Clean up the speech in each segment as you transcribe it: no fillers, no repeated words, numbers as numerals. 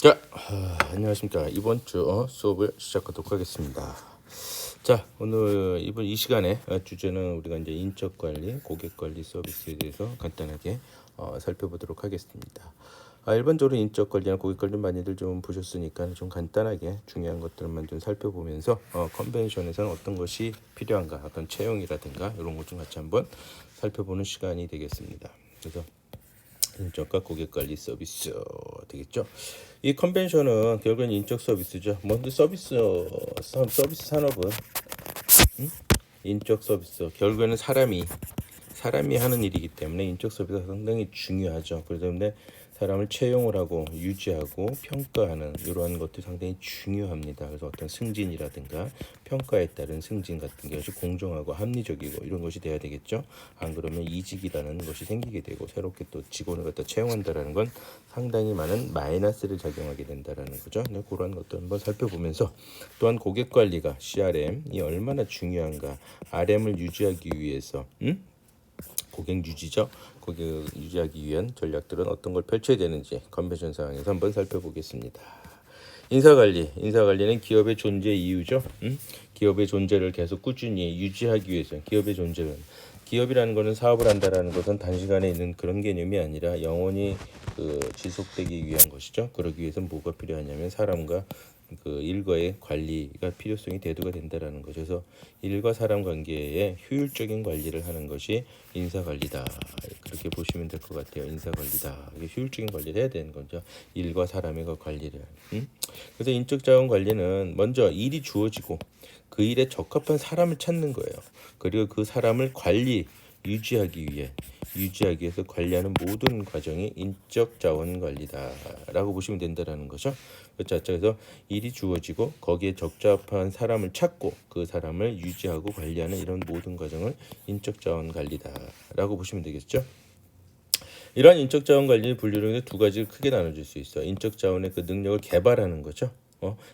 자, 안녕하십니까. 이번 주 수업을 시작하도록 하겠습니다. 자, 오늘 이번 이 시간에 주제는 우리가 이제 인적 관리, 고객 관리 서비스에 대해서 간단하게 살펴보도록 하겠습니다. 일반적으로 인적 관리나 고객 관리 많이들 좀 보셨으니까 좀 간단하게 중요한 것들만 좀 살펴보면서 컨벤션에서는 어떤 것이 필요한가, 어떤 채용이라든가 이런 것 좀 같이 한번 살펴보는 시간이 되겠습니다. 그래서 인적과 고객 관리 서비스 되겠죠. 이 컨벤션은 결국은 인적 서비스죠. 먼저 서비스 산업은 인적 서비스 결국에는 사람이 하는 일이기 때문에 인적 서비스가 상당히 중요하죠. 그렇기 때문에 사람을 채용을 하고 유지하고 평가하는 이러한 것도 상당히 중요합니다. 그래서 어떤 승진이라든가 평가에 따른 승진 같은 것이 공정하고 합리적이고 이런 것이 돼야 되겠죠. 안 그러면 이직이라는 것이 생기게 되고 새롭게 또 직원을 갖다 채용한다라는 건 상당히 많은 마이너스를 작용하게 된다라는 거죠. 네, 그런 것도 한번 살펴보면서 또한 고객 관리가 CRM이 얼마나 중요한가, RM을 유지하기 위해서 고객 유지죠. 고객 유지하기 위한 전략들은 어떤 걸 펼쳐야 되는지 컨벤션 상황에서 한번 살펴보겠습니다. 인사관리는 기업의 존재 이유죠. 기업의 존재를 계속 꾸준히 유지하기 위해서 기업이라는 것은 사업을 한다라는 것은 단시간에 있는 그런 개념이 아니라 영원히 지속되기 위한 것이죠. 그러기 위해서는 뭐가 필요하냐면 사람과 일과의 관리가 필요성이 대두가 된다라는 거죠. 그래서 일과 사람 관계에 효율적인 관리를 하는 것이 인사관리다. 그렇게 보시면 될 것 같아요. 인사관리다. 이게 효율적인 관리를 해야 되는 거죠. 일과 사람의 관리를. 그래서 인적 자원 관리는 먼저 일이 주어지고 그 일에 적합한 사람을 찾는 거예요. 그리고 그 사람을 유지하기 위해서 관리하는 모든 과정이 인적 자원 관리다라고 보시면 된다라는 거죠. 그래서 일이 주어지고 거기에 적합한 사람을 찾고 그 사람을 유지하고 관리하는 이런 모든 과정을 인적 자원 관리다라고 보시면 되겠죠. 이러한 인적 자원 관리 분류를 두 가지로 크게 나눠질 수 있어요. 인적 자원의 그 능력을 개발하는 거죠.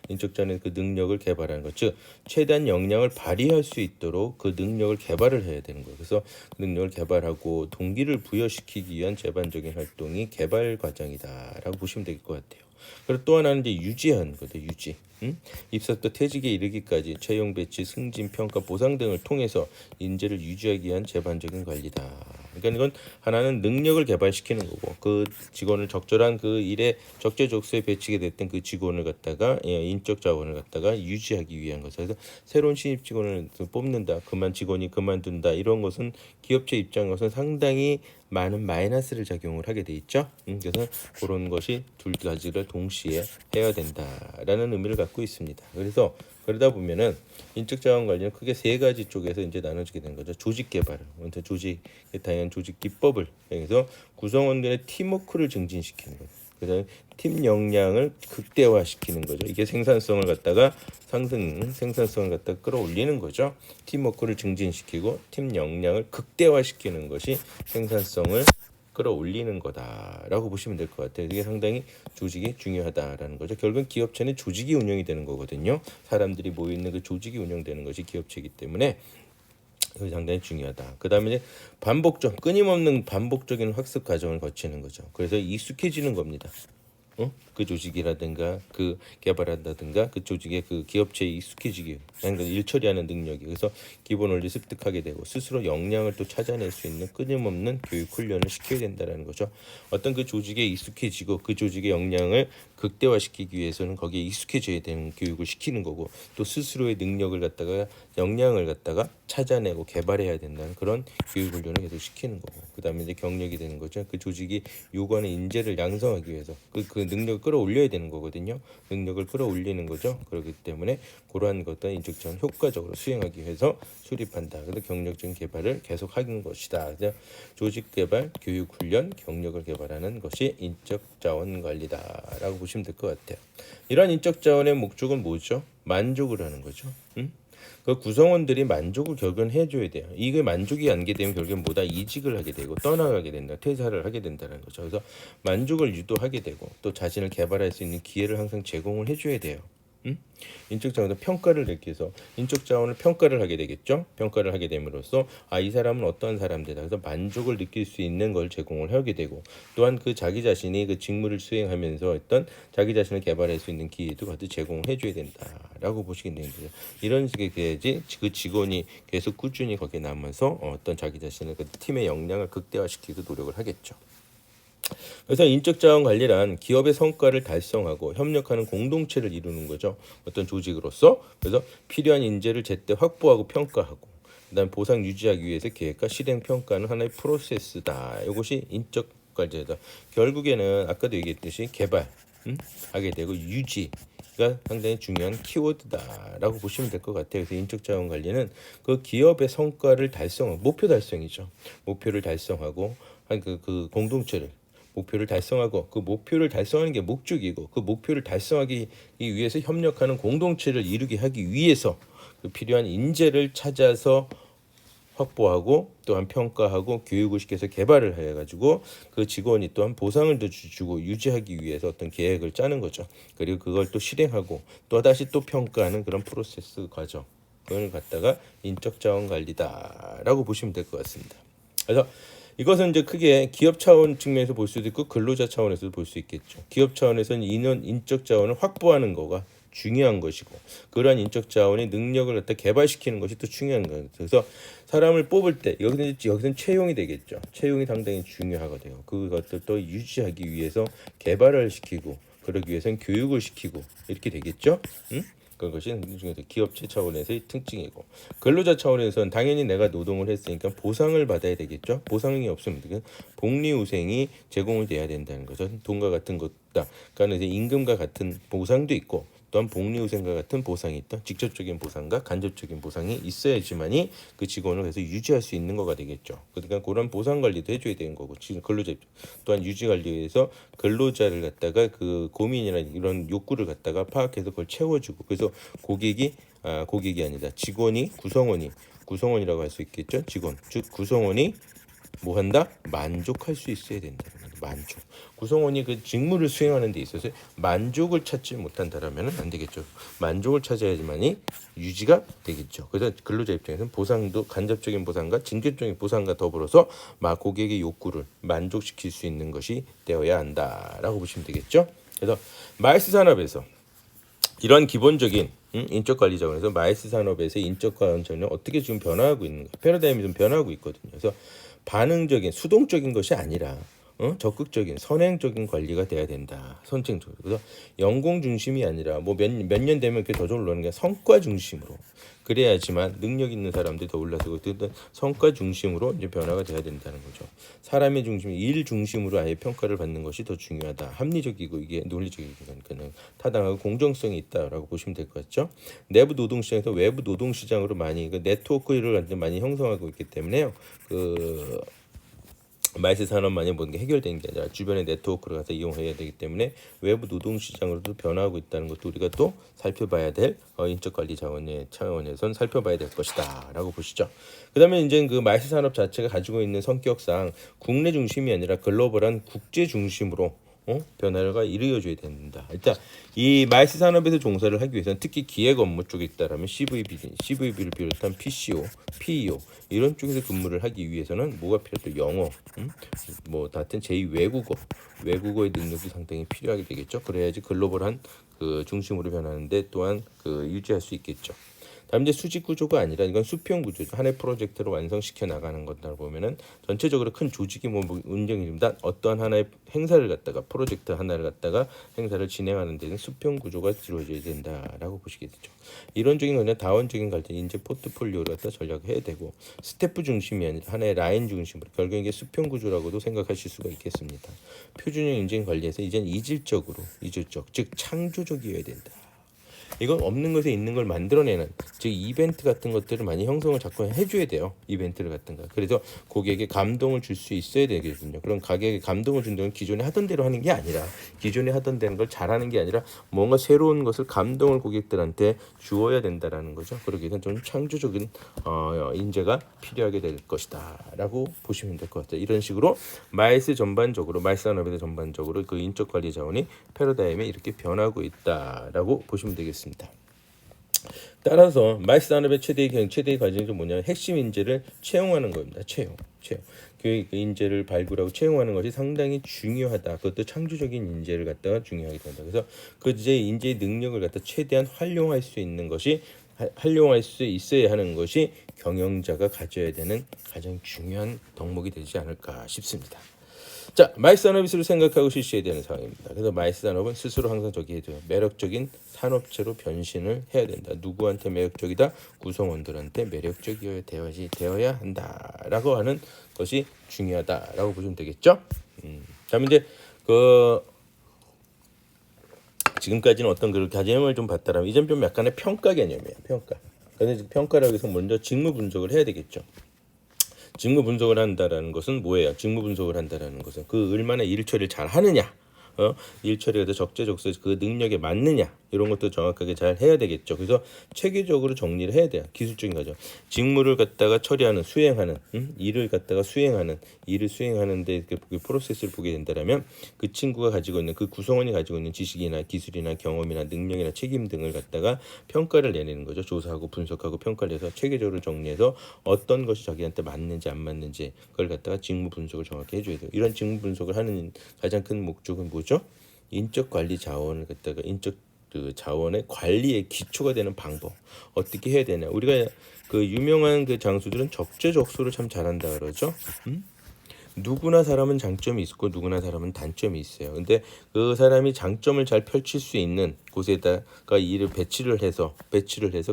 인적 자원의 그 능력을 개발하는 것, 즉 최대한 역량을 발휘할 수 있도록 그 능력을 개발을 해야 되는 거예요. 그래서 그 능력을 개발하고 동기를 부여시키기 위한 제반적인 활동이 개발 과정이다라고 보시면 될 것 같아요. 그리고 또 하나는 이제 유지하는 거죠. 유지. 입사부터 퇴직에 이르기까지 채용, 배치, 승진, 평가, 보상 등을 통해서 인재를 유지하기 위한 제반적인 관리다. 그러니까 이건 하나는 능력을 개발시키는 거고 그 직원을 적절한 그 일에 적재적소에 배치게 됐던 그 직원을 갖다가 인적 자원을 갖다가 유지하기 위한 것을. 그래서 새로운 신입 직원을 뽑는다, 직원이 그만둔다 이런 것은 기업체 입장에서는 상당히 많은 마이너스를 작용을 하게 돼 있죠. 그래서 그런 것이 두 가지를 동시에 해야 된다라는 의미를 갖고 있습니다. 그래서 그러다 보면은 인적 자원 관리는 크게 세 가지 쪽에서 이제 나눠지게 되는 거죠. 조직 개발, 먼저 다양한 조직 기법을 그래서 구성원들의 팀워크를 증진시키는 거죠. 그다음에 팀 역량을 극대화시키는 거죠. 이게 생산성을 갖다가 끌어올리는 거죠. 팀워크를 증진시키고 팀 역량을 극대화시키는 것이 생산성을 끌어올리는 거다라고 보시면 될 것 같아요. 이게 상당히 조직이 중요하다라는 거죠. 결국은 기업체는 조직이 운영이 되는 거거든요. 사람들이 모여 있는 그 조직이 운영되는 것이 기업체이기 때문에 이거 상당히 중요하다. 그 다음에 끊임없는 반복적인 학습 과정을 거치는 거죠. 그래서 익숙해지는 겁니다. 그 조직이라든가 그 개발한다든가 그 조직의 그 기업체에 익숙해지기 그러니까 일 처리하는 능력이 그래서 기본 원리 습득하게 되고 스스로 역량을 또 찾아낼 수 있는 끊임없는 교육 훈련을 시켜야 된다는 거죠. 어떤 그 조직에 익숙해지고 그 조직의 역량을 극대화시키기 위해서는 거기에 익숙해져야 되는 교육을 시키는 거고 또 스스로의 능력을 갖다가 역량을 갖다가 찾아내고 개발해야 된다는 그런 교육 훈련을 계속 시키는 거고 그다음에 이제 경력이 되는 거죠. 그 조직이 요구하는 인재를 양성하기 위해서 그 능력을 끌어올려야 되는 거거든요. 능력을 끌어올리는 거죠. 그렇기 때문에 그러한 것들 인적 자원 효과적으로 수행하기 위해서 수립한다. 그래서 경력적인 개발을 계속 하는 것이다. 그래서 조직 개발, 교육 훈련, 경력을 개발하는 것이 인적 자원 관리다라고 보시면 될 것 같아요. 이러한 인적 자원의 목적은 뭐죠? 만족을 하는 거죠. 그 구성원들이 만족을 결국은 해줘야 돼요. 이게 만족이 안 되면 결국은 이직을 하게 되고 떠나가게 된다, 퇴사를 하게 된다는 거죠. 그래서 만족을 유도하게 되고 또 자신을 개발할 수 있는 기회를 항상 제공을 해줘야 돼요. 인적 자원은 평가를 내기 위해서 인적 자원을 평가를 하게 되겠죠. 평가를 하게 됨으로써 이 사람은 어떠한 사람들이다. 그래서 만족을 느낄 수 있는 걸 제공을 하게 되고 또한 그 자기 자신이 그 직무를 수행하면서 어떤 자기 자신을 개발할 수 있는 기회도 같이 제공을 해줘야 된다라고 보시게 되는 거죠. 이런 식의 돼야지 그 직원이 계속 꾸준히 거기에 남아서 어떤 자기 자신을 그 팀의 역량을 극대화시키기 노력을 하겠죠. 그래서 인적 자원 관리란 기업의 성과를 달성하고 협력하는 공동체를 이루는 거죠. 어떤 조직으로서. 그래서 필요한 인재를 제때 확보하고 평가하고 그다음 보상 유지하기 위해서 계획과 실행 평가는 하나의 프로세스다. 이것이 인적 관리다. 결국에는 아까도 얘기했듯이 개발 하게 되고 유지가 상당히 중요한 키워드다라고 보시면 될 것 같아요. 그래서 인적 자원 관리는 그 기업의 성과를 달성하고 목표 달성이죠. 목표를 달성하고 그 공동체를 목표를 달성하고 그 목표를 달성하는 게 목적이고 그 목표를 달성하기 위해서 협력하는 공동체를 이루게 하기 위해서 그 필요한 인재를 찾아서 확보하고 또한 평가하고 교육을 시켜서 개발을 해가지고 그 직원이 또한 보상을 더 주고 유지하기 위해서 어떤 계획을 짜는 거죠. 그리고 그걸 또 실행하고 또 다시 또 평가하는 그런 프로세스 과정. 그걸 갖다가 인적 자원 관리다라고 보시면 될 것 같습니다. 그래서 이것은 이제 크게 기업 차원 측면에서 볼 수도 있고 근로자 차원에서도 볼 수 있겠죠. 기업 차원에서는 인적 자원을 확보하는 거가 중요한 것이고 그러한 인적 자원의 능력을 갖다 개발시키는 것이 또 중요한 거예요. 그래서 사람을 뽑을 때 여기서는 채용이 되겠죠. 채용이 상당히 중요하거든요. 그것들 또 유지하기 위해서 개발을 시키고 그러기 위해서는 교육을 시키고 이렇게 되겠죠. 그것이 기업체 차원에서의 특징이고 근로자 차원에서는 당연히 내가 노동을 했으니까 보상을 받아야 되겠죠. 보상이 없으면 복리후생이 제공이 돼야 된다는 거죠. 돈과 같은 것다. 그러니까 이제 임금과 같은 보상도 있고 또한 복리후생과 같은 보상이 있다. 직접적인 보상과 간접적인 보상이 있어야지만이 그 직원을 계속 유지할 수 있는 거가 되겠죠. 그러니까 그런 보상 관리도 해줘야 되는 거고 지금 근로자 또한 유지 관리에서 근로자를 갖다가 그 고민이나 이런 욕구를 갖다가 파악해서 그걸 채워주고 그래서 고객이 아니다 직원이 구성원이라고 할 수 있겠죠. 직원 즉 구성원이 뭐 한다? 만족할 수 있어야 된다는 거죠. 만족. 구성원이 그 직무를 수행하는 데 있어서 만족을 찾지 못한다라면 안 되겠죠. 만족을 찾아야지만이 유지가 되겠죠. 그래서 근로자 입장에서는 보상도 간접적인 보상과 직접적인 보상과 더불어서 고객의 욕구를 만족시킬 수 있는 것이 되어야 한다라고 보시면 되겠죠. 그래서 마이스 산업에서 이런 기본적인 인적 관리 자원에서 마이스 산업에서 인적 관리 자원이 어떻게 지금 변화하고 있는가? 패러다임이 좀 변화하고 있거든요. 그래서 반응적인 수동적인 것이 아니라 적극적인 선행적인 관리가 돼야 된다. 선행적으로. 그래서 연공 중심이 아니라 뭐 몇 년 되면 그게 더 올라오는 게 성과 중심으로. 그래야지만 능력 있는 사람들이 더 올라서고 성과 중심으로 이제 변화가 돼야 된다는 거죠. 사람의 중심, 일 중심으로 아예 평가를 받는 것이 더 중요하다. 합리적이고 이게 논리적이고 그냥 타당하고 공정성이 있다라고 보시면 될 것 같죠. 내부 노동 시장에서 외부 노동 시장으로 많이 그 네트워크를 많이 형성하고 있기 때문에요. 마이스 산업만이 모든 게 해결되는 게 아니라 주변의 네트워크를 가서 이용해야 되기 때문에 외부 노동시장으로도 변화하고 있다는 것도 우리가 또 살펴봐야 될 인적관리 자원의 차원에선 살펴봐야 될 것이다 라고 보시죠. 그 다음에 이제 그 마이스 산업 자체가 가지고 있는 성격상 국내 중심이 아니라 글로벌한 국제 중심으로 변화가 이루어져야 된다. 일단 이 마이스 산업에서 종사를 하기 위해서는 특히 기획 업무 쪽에 있다라면 CVB를 비롯한 PCO, PEO 이런 쪽에서 근무를 하기 위해서는 뭐가 필요해? 영어, 뭐 같은 제2 외국어의 능력이 상당히 필요하게 되겠죠. 그래야지 글로벌한 그 중심으로 변하는데 또한 그 유지할 수 있겠죠. 다음 이제 수직 구조가 아니라 이건 수평 구조죠. 하나의 프로젝트를 완성시켜 나가는 것다 보면은 전체적으로 큰 조직이 뭐 운영입니다. 어떠한 하나의 행사를 갖다가 프로젝트 하나를 갖다가 행사를 진행하는 데는 수평 구조가 이루어져야 된다라고 보시겠죠. 이론적인 거냐 다원적인 갈등 인재 포트폴리오를 갖다 전략해야 되고 스태프 중심이 아니라 하나의 라인 중심으로 결국 이게 수평 구조라고도 생각하실 수가 있겠습니다. 표준형 인재 관리에서 이제는 이질적 즉 창조적이어야 된다. 이건 없는 것에 있는 걸 만들어내는 즉 이벤트 같은 것들을 많이 형성을 자꾸 해줘야 돼요. 이벤트를 같은 거. 그래서 고객에게 감동을 줄 수 있어야 되거든요. 그럼 가격에 감동을 준다는 기존에 하던 대로 하는 게 아니라 기존에 하던 대로 걸 잘하는 게 아니라 뭔가 새로운 것을 감동을 고객들한테 주어야 된다라는 거죠. 그러기 위해서는 좀 창조적인 인재가 필요하게 될 것이다 라고 보시면 될 것 같아요. 이런 식으로 마이스 산업에서 전반적으로 그 인적 관리 자원이 패러다임에 이렇게 변하고 있다라고 보시면 되겠습니다. 되겠습니다. 따라서 마이스 산업의 최대의 과정이 뭐냐? 핵심 인재를 채용하는 겁니다. 채용. 교육 인재를 발굴하고 채용하는 것이 상당히 중요하다. 그것도 창조적인 인재를 갖다가 중요하게 된다. 그래서 그 인재의 능력을 갖다 최대한 활용할 수 있어야 하는 것이 경영자가 가져야 되는 가장 중요한 덕목이 되지 않을까 싶습니다. 자, 마이스 산업이 스스로 생각하고 실시해야 되는 상황입니다. 그래서 마이스 산업은 스스로 항상 저기 해줘요. 매력적인 산업체로 변신을 해야 된다. 누구한테 매력적이다? 구성원들한테 매력적이어야 한다라고 하는 것이 중요하다라고 보시면 되겠죠. 다음 이제 지금까지는 어떤 그 개념을 좀 봤다라면 이젠 좀 약간의 평가 개념이에요. 평가. 그래서 평가라고 해서 먼저 직무 분석을 해야 되겠죠. 직무 분석을 한다라는 것은 뭐예요? 직무 분석을 한다라는 것은 그 얼마나 일 처리를 잘 하느냐, 일 처리가 적재적소에 그 능력에 맞느냐 이런 것도 정확하게 잘 해야 되겠죠. 그래서 체계적으로 정리를 해야 돼요. 기술적인 거죠. 직무를 갖다가 처리하는 수행하는 일을 수행하는데 그 프로세스를 보게 된다면 그 친구가 가지고 있는 그 구성원이 가지고 있는 지식이나 기술이나 경험이나 능력이나 책임 등을 갖다가 평가를 내리는 거죠. 조사하고 분석하고 평가를 해서 체계적으로 정리해서 어떤 것이 자기한테 맞는지 안 맞는지 그걸 갖다가 직무 분석을 정확히 해줘야 돼요. 이런 직무 분석을 하는 가장 큰 목적은 뭐죠? 인적 관리 자원을 갖다가 그 자원의 관리의 기초가 되는 방법 어떻게 해야 되냐. 우리가 그 유명한 그 장수들은 적재적소를 참 잘한다 그러죠. 누구나 사람은 장점이 있고 누구나 사람은 단점이 있어요. 근데 그 사람이 장점을 잘 펼칠 수 있는 곳에다가 일을 배치를 해서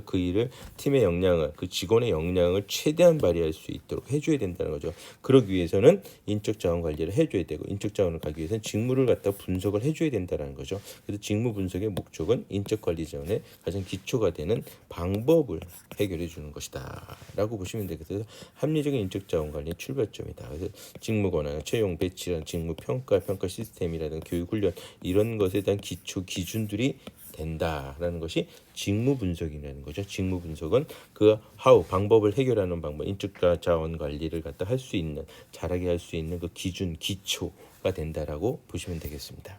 그 일을 팀의 역량을 그 직원의 역량을 최대한 발휘할 수 있도록 해줘야 된다는 거죠. 그러기 위해서는 인적 자원 관리를 해줘야 되고 인적 자원을 가기 위해서는 직무를 갖다 분석을 해줘야 된다는 거죠. 그래서 직무 분석의 목적은 인적 관리 자원의 가장 기초가 되는 방법을 해결해 주는 것이다라고 보시면 되겠어요. 합리적인 인적 자원 관리의 출발점이다. 그래서 직무 권한, 채용, 배치란 직무 평가 시스템이라든가 교육 훈련 이런 것에 대한 기초 기준들이 된다라는 것이 직무 분석이라는 거죠. 직무 분석은 그 방법을 해결하는 방법, 인적 자원 관리를 갖다 할 수 있는 잘하게 할 수 있는 그 기초가 된다라고 보시면 되겠습니다.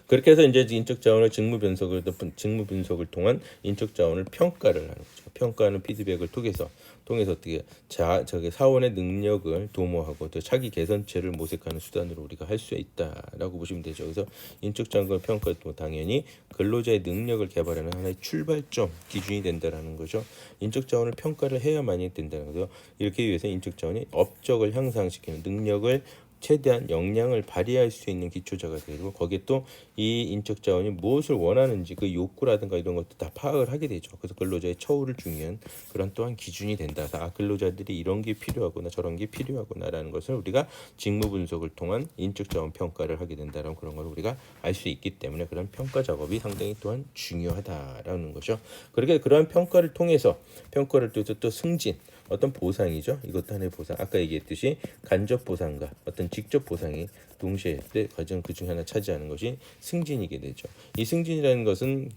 그렇게 해서 이제 인적 자원의 직무 분석을 통한 인적 자원을 평가를 하는 거죠. 평가하는 피드백을 통해서 어떻게 저기 사원의 능력을 도모하고 또 차기 개선체를 모색하는 수단으로 우리가 할 수 있다라고 보시면 되죠. 그래서 인적 자원 평가도 당연히 근로자의 능력을 개발하는 하나의 출발점 기준이 된다라는 거죠. 인적 자원을 평가를 해야만이 된다는 거죠. 이렇게 위해서 인적 자원이 업적을 향상시키는 능력을 최대한 역량을 발휘할 수 있는 기초자가 되고 거기에 또 이 인적 자원이 무엇을 원하는지 그 욕구라든가 이런 것도 다 파악을 하게 되죠. 그래서 근로자의 처우를 중요한 그런 또한 기준이 된다. 근로자들이 이런 게 필요하구나 저런 게 필요하구나라는 것을 우리가 직무 분석을 통한 인적 자원 평가를 하게 된다는 그런 걸 우리가 알 수 있기 때문에 그런 평가 작업이 상당히 또한 중요하다라는 거죠. 그렇게 그러한 평가를 통해서 또 승진 어떤 보상이죠. 이것도 하나의 보상. 아까 얘기했듯이 간접 보상과 어떤 직접 보상이 동시에 과정 그 중에 하나 차지하는 것이 승진이게 되죠. 이 승진이라는 것은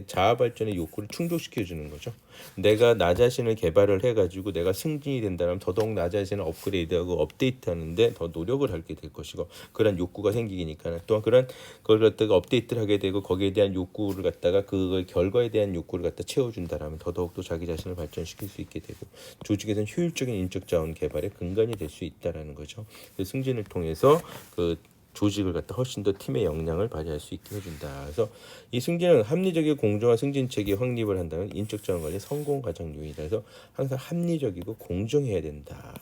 자아 발전의 욕구를 충족시켜 주는 거죠. 내가 나 자신을 개발을 해가지고 내가 승진이 된다면 더더욱 나 자신을 업그레이드하고 업데이트하는데 더 노력을 하게 될 것이고 그런 욕구가 생기니까 또한 그런 그걸 갖다가 업데이트를 하게 되고 거기에 대한 욕구를 갖다가 그 결과에 대한 욕구를 갖다 채워준다라면 더더욱 또 자기 자신을 발전시킬 수 있게 되고 조직에서는 효율적인 인적 자원 개발의 근간이 될 수 있다라는 거죠. 그 승진을 통해서 그 조직을 갖다 훨씬 더 팀의 역량을 발휘할 수 있게 해준다. 그래서 이 승진은 합리적이고 공정한 승진 체계 확립을 한다는 인적 자원 관리 성공 과정 요인이다. 그래서 항상 합리적이고 공정해야 된다.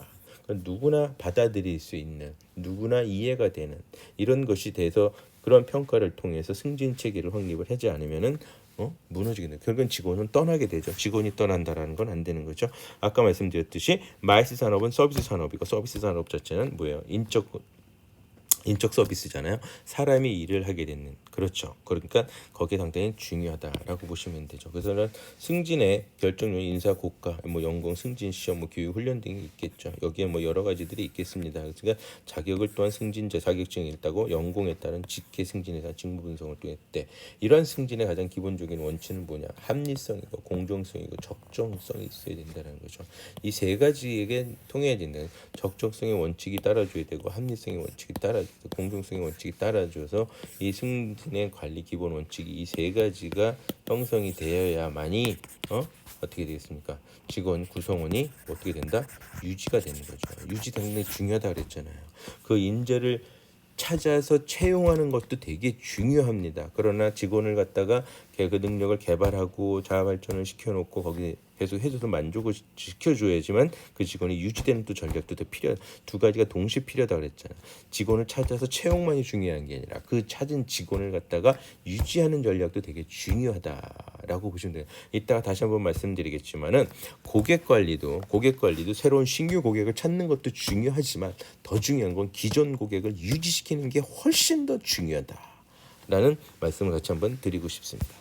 그러니까 누구나 받아들일 수 있는, 누구나 이해가 되는 이런 것이 돼서 그런 평가를 통해서 승진 체계를 확립을 하지 않으면은 무너지게 돼요. 결국은 직원은 떠나게 되죠. 직원이 떠난다라는 건 안 되는 거죠. 아까 말씀드렸듯이 마이스 산업은 서비스 산업이고 서비스 산업 자체는 뭐예요? 인적 서비스잖아요. 사람이 일을 하게 되는 그렇죠. 그러니까 거기에 상당히 중요하다라고 보시면 되죠. 그래서 승진의 결정 요인 인사 고가, 연공 승진 시험, 교육 훈련 등이 있겠죠. 여기에 여러 가지들이 있겠습니다. 그러니까 자격을 또한 승진자 자격증이 있다고 연공에 따른 직계 승진에 대한 직무 분석을 또 했대. 이러한 승진의 가장 기본적인 원칙은 뭐냐? 합리성이고 공정성이고 적정성이 있어야 된다는 거죠. 이 세 가지에게 통해야 된다. 적정성의 원칙이 따라줘야 되고 합리성의 원칙이 따라줘야 공정성의 원칙이 따라줘서 이 승진의 관리 기본 원칙이 이 세 가지가 형성이 되어야만이 어떻게 되겠습니까? 직원 구성원이 어떻게 된다? 유지가 되는 거죠. 유지 당연히 중요하다 그랬잖아요. 그 인재를 찾아서 채용하는 것도 되게 중요합니다. 그러나 직원을 갖다가 그 능력을 개발하고 자아 발전을 시켜놓고 거기 계속 해줘서 만족을 시켜줘야지만 그 직원이 유지되는 또 전략도 더 필요. 두 가지가 동시에 필요하다 그랬잖아. 직원을 찾아서 채용만이 중요한 게 아니라 그 찾은 직원을 갖다가 유지하는 전략도 되게 중요하다라고 보시면 돼요. 이따가 다시 한번 말씀드리겠지만은 고객 관리도 새로운 신규 고객을 찾는 것도 중요하지만 더 중요한 건 기존 고객을 유지시키는 게 훨씬 더 중요하다라는 말씀을 같이 한번 드리고 싶습니다.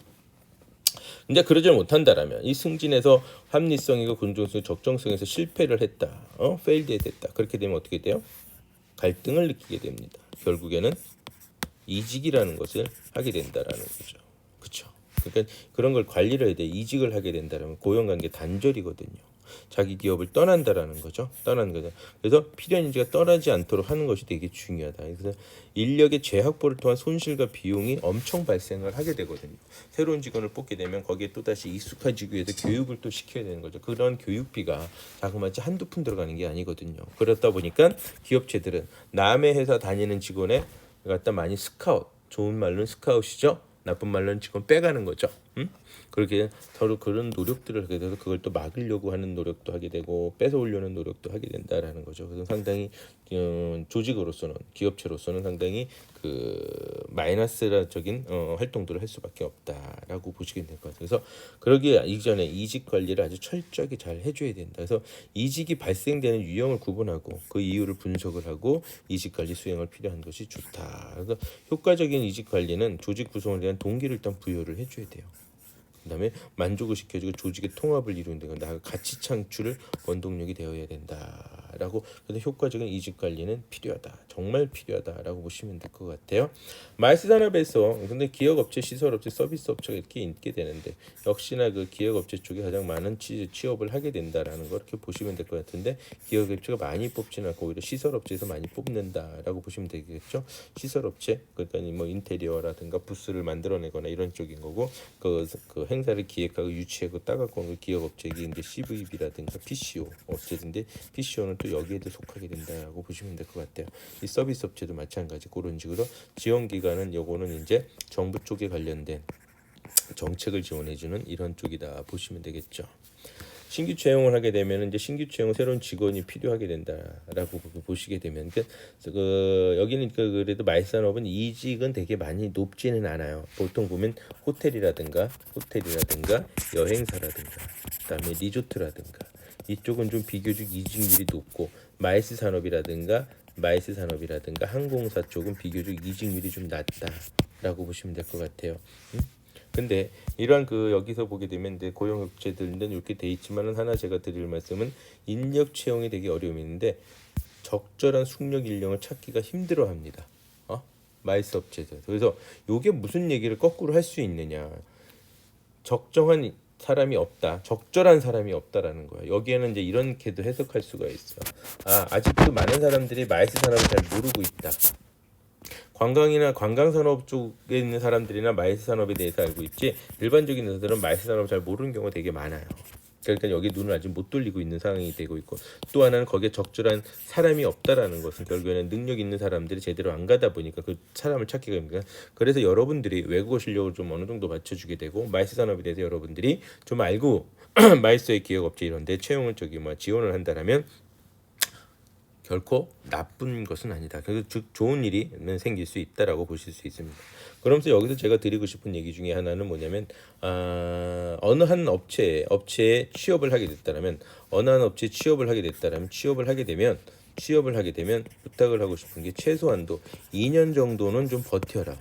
근데 그러지 못한다라면 이 승진에서 합리성이고 공정성, 적정성에서 실패를 했다, 페일드에 됐다. 그렇게 되면 어떻게 돼요? 갈등을 느끼게 됩니다. 결국에는 이직이라는 것을 하게 된다라는 거죠. 그렇죠? 그러니까 그런 걸 관리를 해야 돼. 이직을 하게 된다라면 고용관계 단절이거든요. 자기 기업을 떠난다라는 거죠. 떠나는 거죠. 그래서 필요한 인재가 떠나지 않도록 하는 것이 되게 중요하다. 그래서 인력의 재확보를 통한 손실과 비용이 엄청 발생을 하게 되거든요. 새로운 직원을 뽑게 되면 거기에 또다시 익숙해지기 위해서 교육을 또 시켜야 되는 거죠. 그런 교육비가 자그마치 한두 푼 들어가는 게 아니거든요. 그렇다 보니까 기업체들은 남의 회사 다니는 직원에 갖다 많이 스카웃, 좋은 말로는 스카웃이죠. 나쁜 말로는 직원 빼가는 거죠. 그렇게 서로 그런 노력들을 하게 돼서 그걸 또 막으려고 하는 노력도 하게 되고 뺏어오려는 노력도 하게 된다라는 거죠. 그래서 상당히 조직으로서는 기업체로서는 상당히 그 마이너스적인 활동들을 할 수밖에 없다라고 보시게 될 것 같아요. 그래서 그러기에 이전에 이직 관리를 아주 철저하게 잘 해줘야 된다. 그래서 이직이 발생되는 유형을 구분하고 그 이유를 분석을 하고 이직 관리 수행을 필요한 것이 좋다. 그래서 효과적인 이직 관리는 조직 구성을 위한 동기를 일단 부여를 해줘야 돼요. 그다음에 만족을 시켜주고 조직의 통합을 이루는 데 나아가 가치 창출을 원동력이 되어야 된다라고. 그래서 효과적인 이직 관리는 필요하다, 정말 필요하다라고 보시면 될 것 같아요. 마이스 산업에서 근데 기업업체, 시설업체, 서비스업체가 이렇게 있게 되는데 역시나 그 기업업체 쪽에 가장 많은 취업을 하게 된다라는 거 이렇게 보시면 될 것 같은데 기업업체가 많이 뽑지는 않고 오히려 시설업체에서 많이 뽑는다라고 보시면 되겠죠. 시설업체 그러니까 뭐 인테리어라든가 부스를 만들어내거나 이런 쪽인 거고 그 행사를 기획하고 유치하고 따갖고 오는 기업업체가 이제 CVB라든가 PCO 업체인데 PCO는 또 여기에도 속하게 된다라고 보시면 될 것 같아요. 이 서비스 업체도 마찬가지 그런 식으로 지원 기관은 요거는 이제 정부 쪽에 관련된 정책을 지원해주는 이런 쪽이다 보시면 되겠죠. 신규 채용을 하게 되면 이제 신규 채용 새로운 직원이 필요하게 된다라고 보시게 되면 여기는 그래도 마이산업은 이직은 되게 많이 높지는 않아요. 보통 보면 호텔이라든가 여행사라든가 그다음에 리조트라든가 이쪽은 좀 비교적 이직률이 높고 마이스 산업이라든가 항공사 쪽은 비교적 이직률이 좀 낮다라고 보시면 될 것 같아요. 근데 이러한 여기서 보게 되면 이제 고용업체들은 이렇게 돼 있지만은 하나 제가 드릴 말씀은 인력 채용이 되게 어려움이 있는데 적절한 숙력 인력을 찾기가 힘들어합니다. 마이스 업체들. 그래서 이게 무슨 얘기를 거꾸로 할 수 있느냐? 적정한 사람이 없다, 적절한 사람이 없다라는 거야. 여기에는 이제 이렇게도 해석할 수가 있어. 아직도 많은 사람들이 마이스 산업을 잘 모르고 있다. 관광이나 관광산업 쪽에 있는 사람들이나 마이스 산업에 대해서 알고 있지 일반적인 회사들은 마이스 산업을 잘 모르는 경우가 되게 많아요. 그러니까 여기 눈을 아직 못 돌리고 있는 상황이 되고 있고 또 하나는 거기에 적절한 사람이 없다라는 것은 결국에는 능력 있는 사람들이 제대로 안 가다 보니까 그 사람을 찾기가 힘들어요. 그래서 여러분들이 외국어 실력을 좀 어느 정도 맞춰주게 되고 마이스 산업에 대해서 여러분들이 좀 알고 마이스의 기업업체 이런 데 채용을 지원을 한다라면 결코 나쁜 것은 아니다. 즉 좋은 일이 생길 수 있다라고 보실 수 있습니다. 그러면서 여기서 제가 드리고 싶은 얘기 중에 하나는 뭐냐면 어느 한 업체에 취업을 하게 됐다라면 취업을 하게 되면 부탁을 하고 싶은 게 최소한도 2년 정도는 좀 버텨라.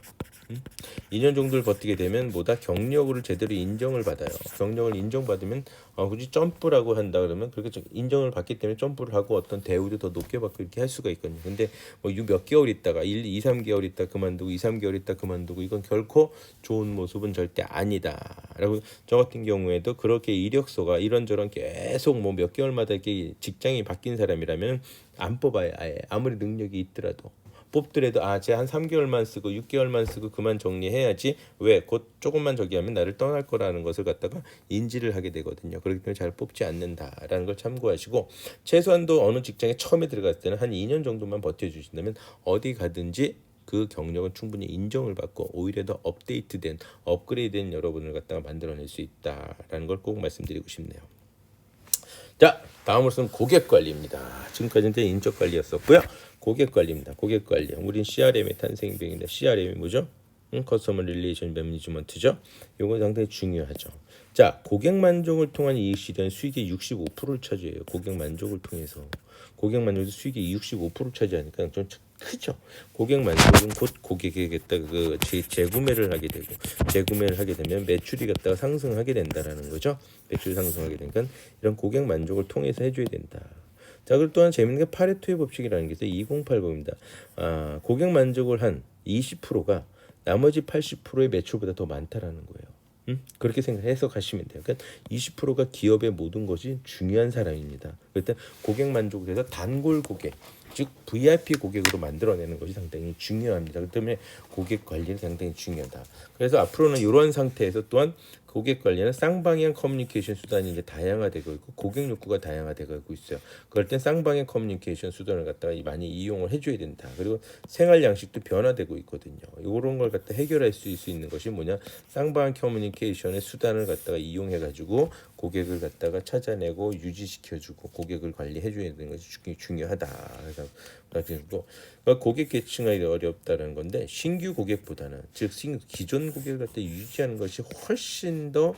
2년 정도를 버티게 되면 경력을 제대로 인정을 받아요. 경력을 인정받으면 굳이 점프라고 한다 그러면 그렇게 인정을 받기 때문에 점프를 하고 어떤 대우도 더 높게 받고 이렇게 할 수가 있거든요. 근데 몇 개월 있다가 2, 3개월 있다 그만두고 2, 3개월 있다 그만두고 이건 결코 좋은 모습은 절대 아니다라고. 저 같은 경우에도 그렇게 이력서가 이런저런 계속 몇 개월마다 이렇게 직장이 바뀐 사람이라면 안 뽑아요. 아무리 능력이 있더라도 뽑더라도 쟤 한 3개월만 쓰고 6개월만 쓰고 그만 정리해야지 왜 곧 조금만 저기 하면 나를 떠날 거라는 것을 갖다가 인지를 하게 되거든요. 그렇기 때문에 잘 뽑지 않는다라는 걸 참고하시고 최소한도 어느 직장에 처음에 들어갔을 때는 한 2년 정도만 버텨주신다면 어디 가든지 그 경력은 충분히 인정을 받고 오히려 더 업데이트된 업그레이드된 여러분을 갖다가 만들어낼 수 있다라는 걸 꼭 말씀드리고 싶네요. 자, 다음으로서는 고객 관리입니다. 지금까지는 인적 관리였었고요. 고객 관리입니다. 고객 관리. 우린 CRM의 탄생병인데 CRM이 뭐죠? 커스터머 릴레이션 매니지먼트죠. 이거 상당히 중요하죠. 자, 고객 만족을 통한 이익 실현 수익의 65%를 차지해요. 고객 만족을 통해서. 고객 만족에서 수익이 65%를 차지하니까 좀 크죠. 고객 만족은 곧 고객에게 그 재구매를 하게 되고 재구매를 하게 되면 매출이 갖다가 상승하게 된다라는 거죠. 매출이 상승하게 되니까 이런 고객 만족을 통해서 해줘야 된다. 자, 그리고 또한 재밌는 게 파레토의 법칙이라는 게 있어요. 2080입니다. 고객 만족을 한 20%가 나머지 80%의 매출보다 더 많다라는 거예요. 그렇게 생각해서 가시면 돼요. 그러니까 20%가 기업의 모든 것이 중요한 사람입니다. 그때 고객 만족을 해서 단골 고객, 즉 VIP 고객으로 만들어내는 것이 상당히 중요합니다. 그렇기 때문에 고객 관리는 상당히 중요하다. 그래서 앞으로는 이런 상태에서 또한 고객 관리는 쌍방향 커뮤니케이션 수단이 이제 다양화되고 있고 고객 욕구가 다양화되고 있어요. 그럴 땐 쌍방향 커뮤니케이션 수단을 갖다가 많이 이용을 해줘야 된다. 그리고 생활 양식도 변화되고 있거든요. 이런 걸 갖다 해결할 수 있는 것이 뭐냐? 쌍방향 커뮤니케이션의 수단을 갖다가 이용해가지고 고객을 갖다가 찾아내고 유지시켜주고 고객을 관리해줘야 되는 것이 중요하다. 그래서 고객 계층이 어렵다는 건데 신규 고객보다는 즉 기존 고객을 갖다 유지하는 것이 훨씬 더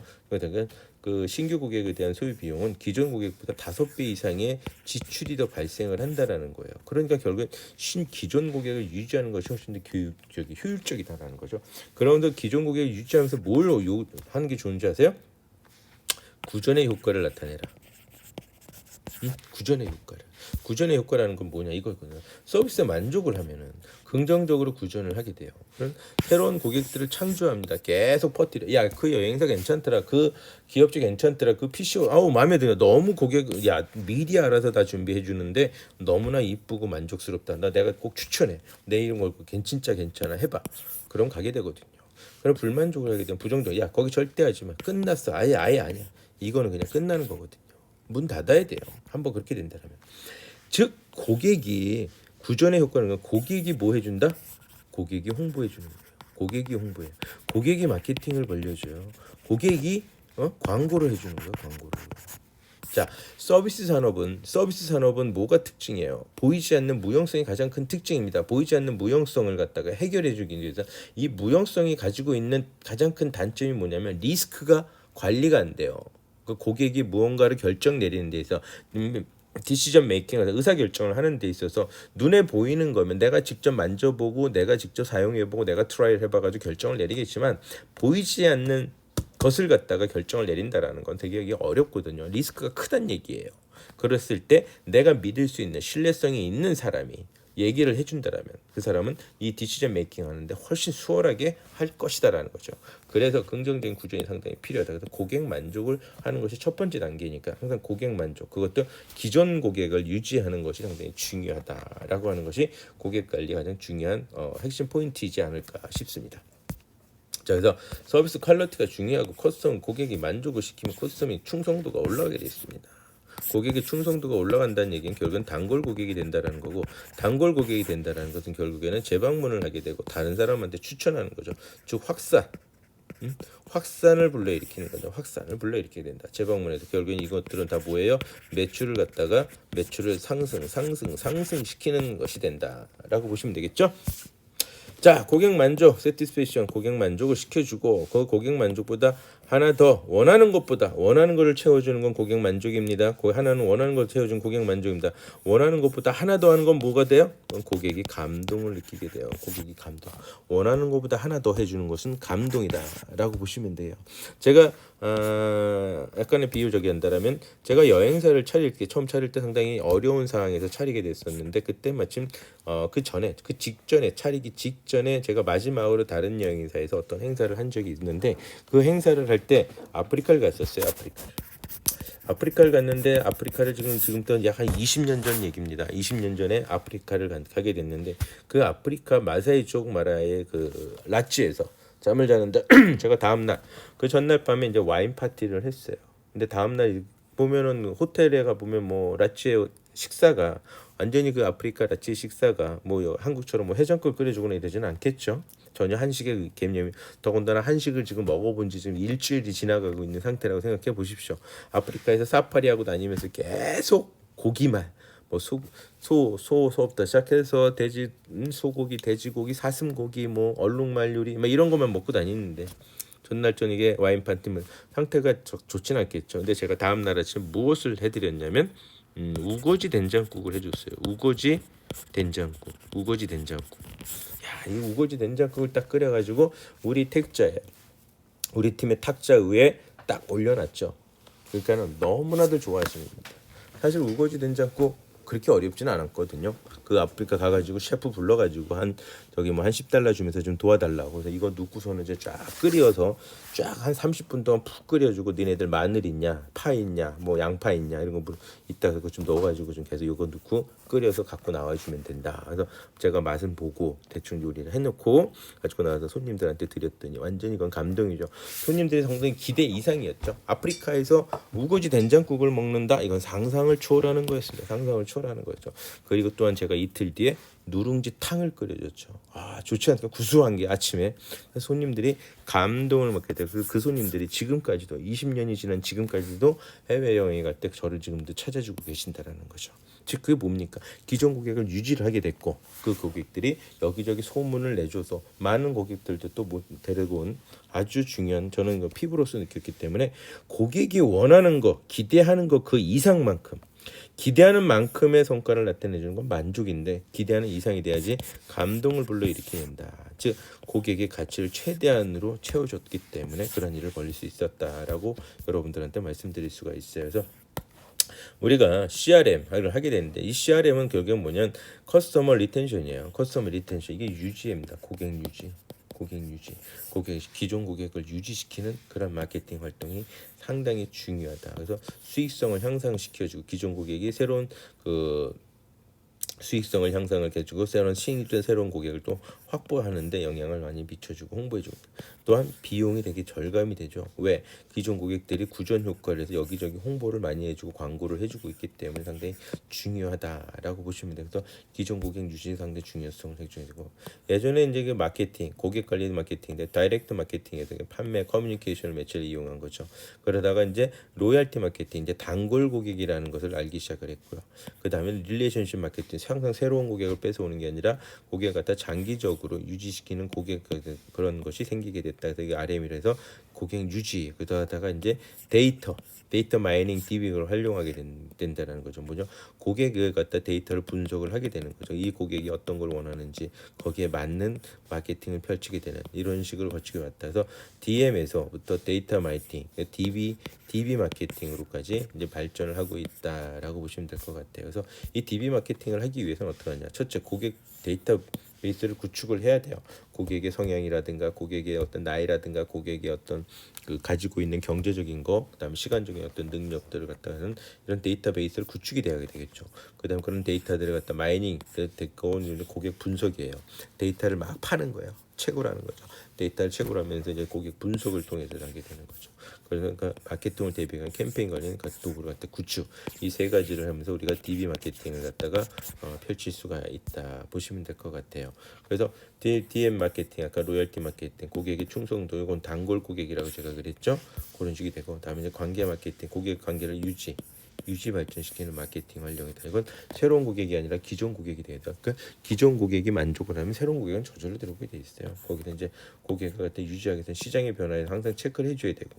그 신규 고객에 대한 소비 비용은 기존 고객보다 5배 이상의 지출이 더 발생을 한다라는 거예요. 그러니까 결국 기존 고객을 유지하는 것이 훨씬 더 효율적이다라는 거죠. 그러면서 기존 고객을 유지하면서 뭘 하는 게 좋은지 아세요? 구전의 효과를 나타내라. 구전의 효과를. 구전의 효과라는 건 뭐냐 이거거든요. 서비스에 만족을 하면은 긍정적으로 구전을 하게 돼요. 그런 새로운 고객들을 창조합니다. 계속 퍼뜨려. 야, 그 여행사 괜찮더라. 그 기업체 괜찮더라. 그 PC 마음에 들어. 너무 미리 알아서 다 준비해 주는데 너무나 이쁘고 만족스럽다. 내가 꼭 추천해. 내 이름 걸고 진짜 괜찮아. 해봐. 그럼 가게 되거든요. 그럼 불만족을 하게 되면 부정적. 야, 거기 절대 하지 마. 끝났어. 아예 아니야. 이거는 그냥 끝나는 거거든요. 문 닫아야 돼요. 한번 그렇게 된다면. 즉 고객이 구전의 효과는 고객이 뭐 해준다? 고객이 홍보해 주는 거예요. 고객이 홍보해. 고객이 마케팅을 벌려줘요. 고객이 광고를 해주는 거예요. 광고를. 자, 서비스 산업은 뭐가 특징이에요? 보이지 않는 무형성이 가장 큰 특징입니다. 보이지 않는 무형성을 갖다가 해결해 주기 위해서 이 무형성이 가지고 있는 가장 큰 단점이 뭐냐면 리스크가 관리가 안 돼요. 그 고객이 무언가를 결정 내리는 데 있어서 디시전 메이킹, 의사 결정을 하는 데 있어서 눈에 보이는 거면 내가 직접 만져보고 내가 직접 사용해보고 내가 트라이를 해봐가지고 결정을 내리겠지만 보이지 않는 것을 갖다가 결정을 내린다라는 건 되게 어렵거든요. 리스크가 크다는 얘기예요. 그랬을 때 내가 믿을 수 있는 신뢰성이 있는 사람이 얘기를 해준다라면 그 사람은 이 디시전 메이킹 하는데 훨씬 수월하게 할 것이다라는 거죠. 그래서 긍정적인 구전이 상당히 필요하다. 그래서 고객 만족을 하는 것이 첫 번째 단계니까 항상 고객 만족, 그것도 기존 고객을 유지하는 것이 상당히 중요하다라고 하는 것이 고객 관리 가장 중요한 핵심 포인트이지 않을까 싶습니다. 자, 그래서 서비스 퀄리티가 중요하고 커스텀 고객이 만족을 시키면 커스텀이 충성도가 올라가게 되어 있습니다. 고객의 충성도가 올라간다는 얘기는 결국은 단골 고객이 된다라는 거고, 단골 고객이 된다라는 것은 결국에는 재방문을 하게 되고 다른 사람한테 추천하는 거죠. 즉 확산을 불러일으키는 거죠. 확산을 불러일으키게 된다. 재방문해서 결국엔 이것들은 다 뭐예요? 매출을 갖다가 매출을 상승시키는 것이 된다라고 보시면 되겠죠. 자, 고객 만족, 세티스페이션, 고객 만족을 시켜주고 그 고객 만족보다 하나 더 원하는 것보다 원하는 것을 채워주는 건 고객 만족입니다. 하나는 원하는 걸 채워주는 고객 만족입니다. 원하는 것보다 하나 더 하는 건 뭐가 돼요? 고객이 감동을 느끼게 돼요. 고객이 감동. 원하는 것보다 하나 더 해주는 것은 감동이다라고 보시면 돼요. 제가 약간의 비유적이 한다면 제가 여행사를 처음 차릴 때 상당히 어려운 상황에서 차리게 됐었는데 그때 마침 차리기 직전에 제가 마지막으로 다른 여행사에서 어떤 행사를 한 적이 있는데 그 행사를 할 때 아프리카를 갔었어요. 아프리카를 갔는데 아프리카를 지금부터 약 한 20년 전 얘기입니다. 20년 전에 아프리카를 가게 됐는데 그 아프리카 마사이 쪽 마라의 그 라찌에서 잠을 자는데 제가 다음날 그 전날 밤에 이제 와인 파티를 했어요. 근데 다음날 보면은 호텔에 가 보면 뭐 라찌의 식사가 완전히 그 아프리카 라찌 식사가 뭐 한국처럼 뭐 해장국 끓여주거나 이러지는 않겠죠. 전혀 한식의 개념이 더군다나 한식을 지금 먹어본 지 지금 일주일이 지나가고 있는 상태라고 생각해 보십시오. 아프리카에서 사파리하고 다니면서 계속 고기만 뭐 소부터 시작해서 돼지 소고기, 돼지고기, 사슴고기, 뭐 얼룩말 요리 뭐 이런 것만 먹고 다니는데 전날 저녁에 와인 파티면 상태가 좋진 않겠죠. 근데 제가 다음 날 아침 무엇을 해드렸냐면 우거지 된장국을 해줬어요. 우거지 된장국. 야, 이 우거지 된장국을 딱 끓여가지고 우리 팀의 탁자 위에 딱 올려놨죠. 그러니까는 너무나도 좋아하십니다. 사실 우거지 된장국 그렇게 어렵지는 않았거든요. 그 아프리카 가가지고 셰프 불러가지고 한 $10 주면서 좀 도와달라고. 그래서 이거 넣고서는 이제 쫙 끓여서 쫙 한 30분 동안 푹 끓여주고 니네들 마늘 있냐, 파 있냐, 뭐 양파 있냐 이런 거 이따 그거 좀 넣어가지고 좀 계속 이거 넣고 끓여서 갖고 나와주면 된다. 그래서 제가 맛은 보고 대충 요리를 해놓고 가지고 나와서 손님들한테 드렸더니 완전히 이건 감동이죠. 손님들이 상당히 기대 이상이었죠. 아프리카에서 우거지 된장국을 먹는다. 이건 상상을 초월하는 거였습니다. 상상을 초월하는 거였죠. 그리고 또한 제가 이틀 뒤에 누룽지 탕을 끓여줬죠. 아, 좋지 않습니까? 구수한 게 아침에 손님들이 감동을 먹게 돼요. 그 손님들이 지금까지도 20년이 지난 지금까지도 해외여행에 갈 때 저를 지금도 찾아주고 계신다라는 거죠. 즉 그게 뭡니까? 기존 고객을 유지를 하게 됐고 그 고객들이 여기저기 소문을 내줘서 많은 고객들도 또 데리고 온 아주 중요한 저는 피부로서 느꼈기 때문에 고객이 원하는 거 기대하는 거 그 이상만큼 기대하는 만큼의 성과를 나타내주는 건 만족인데 기대하는 이상이 돼야지 감동을 불러일으키게 된다. 즉 고객의 가치를 최대한으로 채워줬기 때문에 그런 일을 벌일 수 있었다라고 여러분들한테 말씀드릴 수가 있어요. 그래서 우리가 CRM을 하게 되는데 이 CRM은 결국은 뭐냐면 커스터머 리텐션이에요. 커스터머 리텐션 이게 유지입니다. 고객 유지. 기존 고객을 유지시키는 그런 마케팅 활동이 상당히 중요하다. 그래서 수익성을 향상시켜주고 기존 고객이 새로운 수익성을 향상을 해주고 새로운 고객을 또 확보하는 데 영향을 많이 미쳐주고 홍보해주고 또한 비용이 되게 절감이 되죠. 왜? 기존 고객들이 구전 효과를 해서 여기저기 홍보를 많이 해주고 광고를 해주고 있기 때문에 상당히 중요하다라고 보시면 돼요. 그래서 기존 고객 유지 상당히 중요성을 해주고 예전에 이제 그 마케팅, 고객 관리 마케팅인데 다이렉트 마케팅에서 판매 커뮤니케이션 매체를 이용한 거죠. 그러다가 이제 로열티 마케팅, 이제 단골 고객이라는 것을 알기 시작을 했고요. 그 다음에 릴레이션십 마케팅, 항상 새로운 고객을 뺏어오는 게 아니라 고객을 갖다 장기적으로 유지시키는 고객 그런 것이 생기게 됐다. 그래서 이게 RM이라 해서 고객 유지 그러다가 이제 데이터 마이닝 DB를 활용하게 된다는 거죠. 뭐죠? 고객을 갖다 데이터를 분석을 하게 되는 거죠. 이 고객이 어떤 걸 원하는지 거기에 맞는 마케팅을 펼치게 되는 이런 식으로 거치게 왔다. 그래서 DM에서부터 데이터 마이팅, DB 마케팅으로까지 이제 발전을 하고 있다라고 보시면 될 것 같아요. 그래서 이 DB 마케팅을 하기 위해서는 어떻게 하냐? 첫째, 고객 데이터 베이스를 구축을 해야 돼요. 고객의 성향이라든가 고객의 어떤 나이라든가 고객의 어떤 그 가지고 있는 경제적인 거, 그다음에 시간적인 어떤 능력들을 갖다는 이런 데이터베이스를 구축이 되어야 되겠죠. 그다음 그런 데이터들을 갖다 마이닝, 데이터 고객 분석이에요. 데이터를 막 파는 거예요. 채굴하는 거죠. 데이터를 채굴하면서 이제 고객 분석을 통해서 하게 되는 거죠. 그러니까 마케팅을 대비한 캠페인 관련 도구를 갖다 구축 이 세 가지를 하면서 우리가 DB 마케팅을 갖다가 펼칠 수가 있다 보시면 될 것 같아요. 그래서 DM 마케팅 아까 로열티 마케팅 고객의 충성도 이건 단골 고객이라고 제가 그랬죠. 그런 식이 되고 다음에 이제 관계 마케팅 고객 관계를 유지 발전시키는 마케팅 활용이다. 이건 새로운 고객이 아니라 기존 고객이 되다. 그러니까 기존 고객이 만족을 하면 새로운 고객은 저절로 들어오게 돼 있어요. 거기서 이제 고객을 갖다 유지하기 위해서 시장의 변화에 항상 체크를 해줘야 되고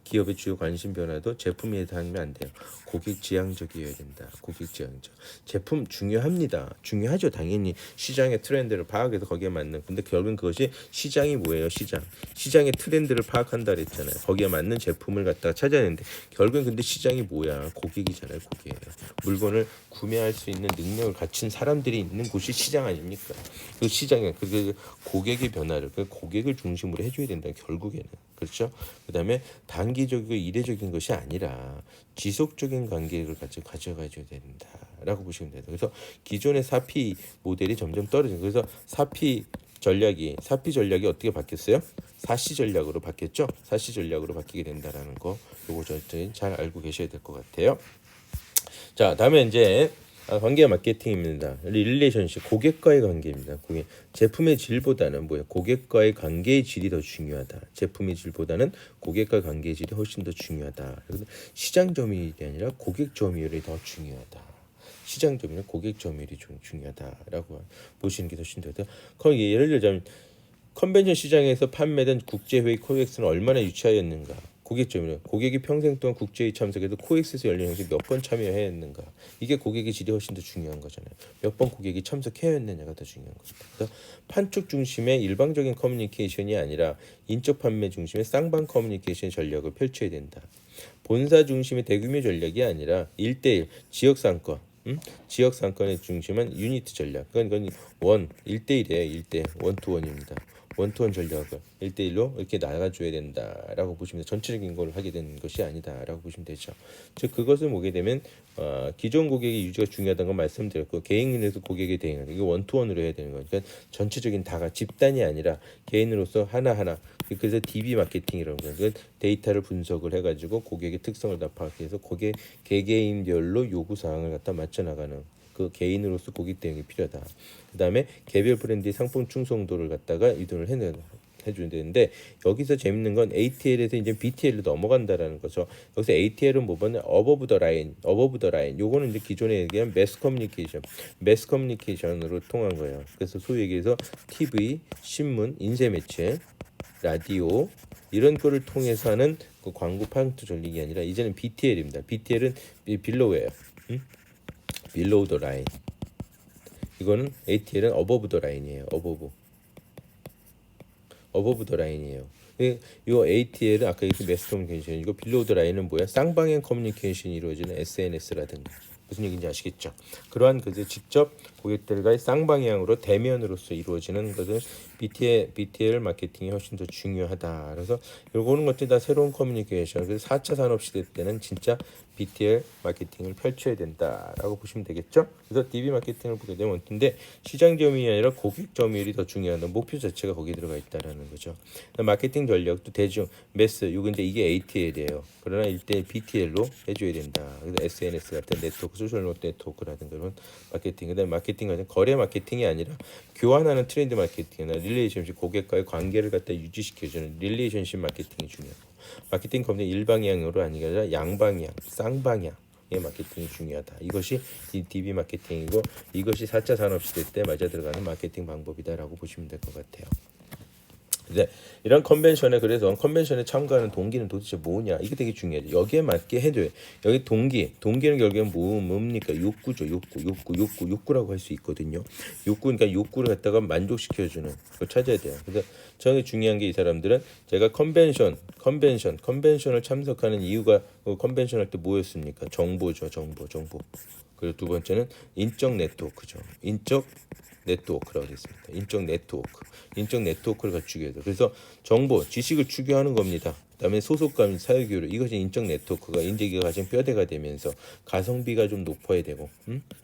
기업의 주요 관심 변화도 제품에 대하면 안 돼요. 고객 지향적이어야 된다. 고객 지향적. 제품 중요합니다. 중요하죠. 당연히 시장의 트렌드를 파악해서 거기에 맞는. 근데 결국은 그것이 시장이 뭐예요? 시장의 트렌드를 파악한다 그랬잖아요. 거기에 맞는 제품을 갖다가 찾아내는데 결국은 근데 시장이 뭐야? 고객이잖아. 고객이잖아요. 고객. 물건을 구매할 수 있는 능력을 갖춘 사람들이 있는 곳이 시장 아닙니까? 그 시장에 그 고객의 변화를 그 고객을 중심으로 해줘야 된다. 결국에는 그렇죠. 그다음에 단기적이고 이례적인 것이 아니라 지속적인 관계를 가져가줘야 된다라고 보시면 돼요. 그래서 기존의 4P 모델이 점점 떨어지는. 그래서 4P 전략이 어떻게 바뀌었어요? 4C 전략으로 바뀌었죠. 4C 전략으로 바뀌게 된다라는 거, 요거 저희 잘 알고 계셔야 될 것 같아요. 자, 다음에 이제 관계 마케팅입니다. 릴레이션십, 고객과의 관계입니다. 제품의 질보다는 고객과의 관계의 질이 더 중요하다. 제품의 질보다는 고객과 관계의 질이 훨씬 더 중요하다. 시장 점유율이 아니라 고객 점유율이 더 중요하다. 시장 점유율, 고객 점유율이 좀 중요하다라고 보시는 게 더 신뢰돼요. 거기 예를 들자면 컨벤션 시장에서 판매된 국제회의 코엑스는 얼마나 유치하였는가? 고객 점유율, 고객이 평생 동안 국제회의 참석해도 코엑스에서 열린 형식 몇 번 참여했는가? 이게 고객의 질이 훨씬 더 중요한 거잖아요. 몇 번 고객이 참석해야 했느냐가 더 중요한 겁니다. 그래서 판촉 중심의 일방적인 커뮤니케이션이 아니라 인적 판매 중심의 쌍방 커뮤니케이션 전략을 펼쳐야 된다. 본사 중심의 대규모 전략이 아니라 1대1 지역 상권, 지역 상권의 중심은 유니트 전략. 그건 1대1이에요. 1대 원투원입니다. 원투원 전략을 1대1로 이렇게 나가줘야 된다라고 보시면 전체적인 걸 하게 되는 것이 아니다라고 보시면 되죠. 즉 그것을 보게 되면 기존 고객의 유지가 중요하다는 건 말씀드렸고 개인에서 고객의 대응을 이게 원투원으로 해야 되는 거니까 전체적인 다가 집단이 아니라 개인으로서 하나하나 그래서 DB 마케팅이라는 거예요. 데이터를 분석을 해가지고 고객의 특성을 다 파악해서 고객 개개인별로 요구 사항을 갖다 맞춰 나가는 그 개인으로서 고객 대응이 필요하다. 그다음에 개별 브랜드의 상품 충성도를 갖다가 유도를 해줘야 되는데 여기서 재밌는 건 ATL에서 이제 BTL로 넘어간다라는 거죠. 여기서 ATL은 뭐냐면 어버브 더 라인. 요거는 이제 기존에 얘기한 매스 커뮤니케이션으로 통한 거예요. 그래서 소위 얘기해서 TV, 신문, 인쇄 매체, 라디오 이런 거를 통해서 하는 그 광고 판투 전략이 아니라 이제는 BTL입니다. BTL은 빌로우예요. 빌로우 더 라인. 이거는 ATL은 어버브 더 라인이에요. 어버브 더 라인이에요. 이 ATL은 아까 얘기했던 매스 커뮤니케이션, 이거 빌로우 더 라인은 뭐야? 쌍방향 커뮤니케이션이 이루어지는 SNS라든가 무슨 얘기인지 아시겠죠? 그러한 직접 고객들과의 쌍방향으로 대면으로서 이루어지는 것은 BTL 마케팅이 훨씬 더 중요하다. 그래서 요거는 것들이 다 새로운 커뮤니케이션. 그래서 4차 산업 시대 때는 진짜 BTL 마케팅을 펼쳐야 된다라고 보시면 되겠죠. 그래서 DB 마케팅을 보게 되면 근데 시장 점유율이 아니라 고객 점유율이 더 중요하다. 목표 자체가 거기에 들어가 있다라는 거죠. 마케팅 전략도 대중, 매스, 이게 ATL이에요. 그러나 일대 BTL로 해줘야 된다. 그래서 SNS 같은 네트워크, 소셜 네트워크라든가 이런 마케팅, 그다음에 마케팅은 거래 마케팅이 아니라 교환하는 트렌드 마케팅이나 릴레이션십, 고객과의 관계를 갖다 유지시켜주는 릴레이션십 마케팅이 중요하고 마케팅 검증 일방향으로 아니라 양방향, 쌍방향 의 마케팅이 중요하다. 이것이 DB 마케팅이고 이것이 4차 산업시대 때 맞아 들어가는 마케팅 방법이다라고 보시면 될 것 같아요. 네, 이런 그래서 컨벤션에 참가하는 동기는 도대체 뭐냐? 이게 되게 중요하죠. 여기에 맞게 해줘요. 여기 동기는 결국엔 뭡니까? 욕구라고 할 수 있거든요. 그러니까 욕구를 갖다가 만족시켜주는 걸 찾아야 돼요. 그래서 저게 중요한 게 이 사람들은 제가 컨벤션을 참석하는 이유가 컨벤션 할 때 뭐였습니까? 정보죠, 정보. 그리고 두 번째는 인적 네트워크죠. 인적 네트워크라고 했습니다. 인적 네트워크를 갖추게 해야 돼요. 그래서 정보, 지식을 추구하는 겁니다. 그다음에 소속감, 사회교류, 이것이 인적 네트워크가 인재기가 가장 뼈대가 되면서 가성비가 좀 높아야 되고,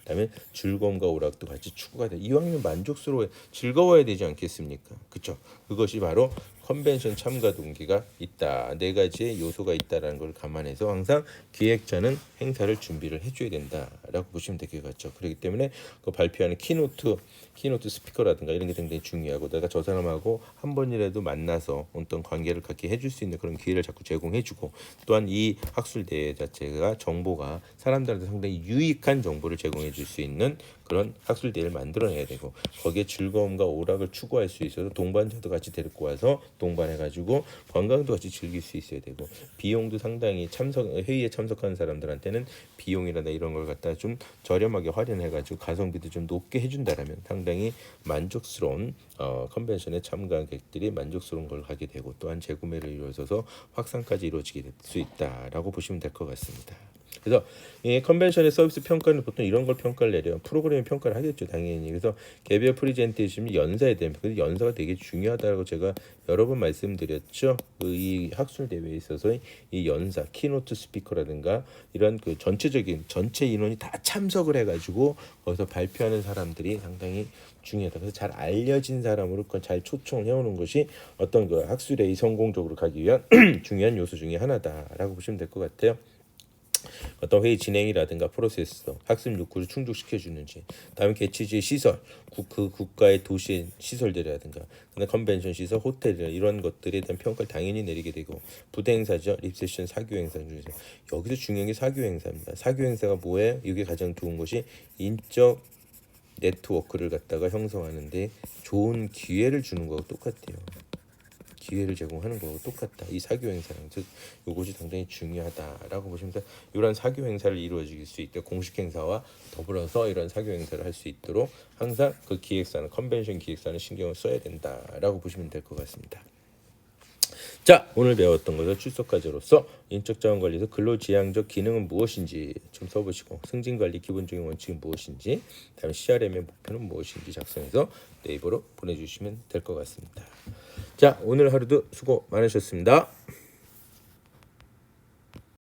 그다음에 즐거움과 오락도 같이 추구가 돼. 이왕이면 만족스러워, 즐거워야 되지 않겠습니까? 그렇죠? 그것이 바로 컨벤션 참가 동기가 있다. 4가지의 요소가 있다라는 걸 감안해서 항상 기획자는 행사를 준비를 해줘야 된다라고 보시면 될 것 같죠. 그렇기 때문에 그 발표하는 키노트 스피커라든가 이런 게 굉장히 중요하고 내가 저 사람하고 한 번이라도 만나서 어떤 관계를 갖게 해줄 수 있는 그런 기회를 자꾸 제공해주고 또한 이 학술대회 자체가 정보가 사람들한테 상당히 유익한 정보를 제공해줄 수 있는 그런 학술대회를 만들어내야 되고 거기에 즐거움과 오락을 추구할 수 있어서 동반자도 같이 데리고 와서 동반해가지고 관광도 같이 즐길 수 있어야 되고 비용도 상당히 회의에 참석하는 사람들한테는 비용이라나 이런 걸 갖다 좀 저렴하게 활용해가지고 가성비도 좀 높게 해준다라면 상당히 만족스러운 컨벤션에 참가객들이 만족스러운 걸 하게 되고 또한 재구매를 이루어져서 확산까지 이루어지게 될 수 있다라고 보시면 될 것 같습니다. 그래서 이 컨벤션의 서비스 평가는 보통 이런 걸 평가를 내려요. 프로그램 평가를 하겠죠, 당연히. 그래서 개별 프리젠테이션이 연사에 대한 근데 연사가 되게 중요하다고 제가 여러 번 말씀드렸죠. 이 학술 대회에 있어서 이 연사, 키노트 스피커라든가 이런 그 전체적인 전체 인원이 다 참석을 해가지고 거기서 발표하는 사람들이 상당히 중요하다. 그래서 잘 알려진 사람으로 잘 초청을 해오는 것이 어떤 그 학술회의 성공적으로 가기 위한 중요한 요소 중에 하나다라고 보시면 될 것 같아요. 어떤 회의 진행이라든가 프로세스, 학습 욕구를 충족시켜 주는지, 다음에 개최지의 시설, 그 국가의 도시의 시설들이라든가, 그다음 컨벤션 시설, 호텔 이런 것들에 대한 평가를 당연히 내리게 되고, 부대 행사죠, 리셉션, 사교 행사 중에서 여기서 중요한 게 사교 행사입니다. 사교 행사가 뭐예요? 이게 가장 좋은 것이 인적 네트워크를 갖다가 형성하는데 좋은 기회를 주는 거하고 똑같아요. 기회를 제공하는 거하고 똑같다. 이 사교 행사는 즉 이것이 상당히 중요하다라고 보시면 돼요. 이런 사교 행사를 이루어질 수 있도록 공식 행사와 더불어서 이런 사교 행사를 할 수 있도록 항상 그 기획사는 컨벤션 기획사는 신경을 써야 된다라고 보시면 될 것 같습니다. 자, 오늘 배웠던 것을 출석과제로서 인적자원관리에서 근로지향적 기능은 무엇인지 좀 써보시고 승진관리 기본적인 원칙은 무엇인지 다음에 CRM의 목표는 무엇인지 작성해서 네이버로 보내주시면 될 것 같습니다. 자, 오늘 하루도 수고 많으셨습니다.